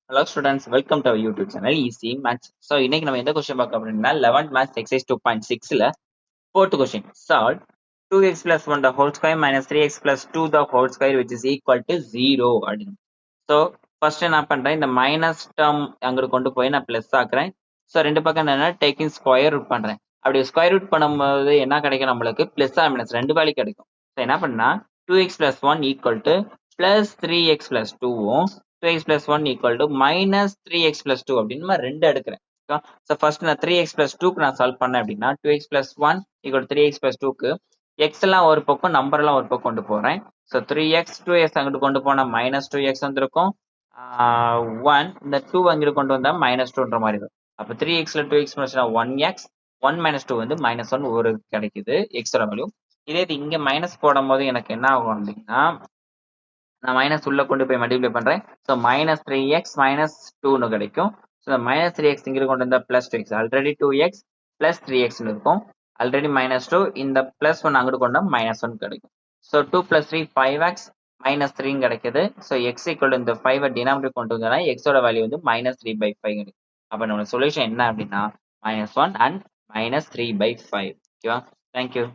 Hello students, welcome to our YouTube channel Easy Maths. So இன்னைக்கு நம்ம எந்த question பார்க்க அப்படின்னா 11th Maths exercise 2.6ல fourth question. Solve 2x plus 1 the whole square minus 3x plus 2 the whole square which is equal to 0 அப்படின்னு. So first என்ன பண்றேன், இந்த minus term அங்கிட்டு கொண்டு போய் நான் பிளஸ் ஆக்குறேன். ஸோ ரெண்டு பக்கம் என்னன்னா டேக்கிங் ஸ்கொயர் ரூட் பண்றேன். அப்படி ஸ்கொயர் ரூட் பண்ணும்போது என்ன கிடைக்கும், நம்மளுக்கு பிளஸ் ஆர் மைனஸ் ரெண்டு வேல்யூ கிடைக்கும். ஸோ என்ன பண்ணா 2x plus 1 equal to plus 3x plus 2வும் 2x plus 1 equal to minus 3x plus 2 அப்படின்னு நான் ரெண்டு எடுக்கிறேன். ஸோ ஃபர்ஸ்ட் நான் 3x plus 2க்கு நான் சால்வ் பண்ணேன் அப்படின்னா 2x plus 1 equal 3x plus 2க்கு எக்ஸ் எல்லாம் ஒரு பக்கம் நம்பர் எல்லாம் ஒரு பக்கம் கொண்டு போறேன். ஸோ 3x 2x அங்கிட்டு கொண்டு போனா மைனஸ் 2x வந்திருக்கும். 1 இந்த 2 அங்கிட்டு கொண்டு வந்தா மைனஸ் 2ன்ற மாதிரி இருக்கும். அப்போ 3xல 2x மைனஸ் 1x 1 மைனஸ் 2 வந்து மைனஸ் 1 ஒரு கிடைக்குது எக்ஸோட வேல்யூ. இதே இது இங்க மைனஸ் போடும் போது எனக்கு என்ன ஆகும் அப்படின்னா, நான் மைனஸ் உள்ள கொண்டு போய் மல்டிப்ளை பண்றேன். ஸோ மைனஸ் 3x மைனஸ் 2னு கிடைக்கும். ஸோ மைனஸ் 3x இங்கிட்டு கொண்டு வந்தா plus 2x already 2x plus 3x இருக்கும். ஆல்ரெடி மைனஸ் 2 இந்த பிளஸ் 1 அங்கிட்டு கொண்டா மைனஸ் 1 கிடைக்கும். ஸோ 2 பிளஸ் 3 5x மைனஸ் 3 கிடைக்குது. ஸோ எக்ஸ் ஈக்குவல் இந்த 5 டினாமினேட்டர் கொண்டு வந்தா எக்ஸோட வேல்யூ வந்து மைனஸ் 3/5 கிடைக்கும். அப்போ நம்மளோட சொல்யூஷன் என்ன அப்படின்னா மைனஸ் 1 அண்ட் மைனஸ் 3/5. ஓகேவா? தேங்க்யூ.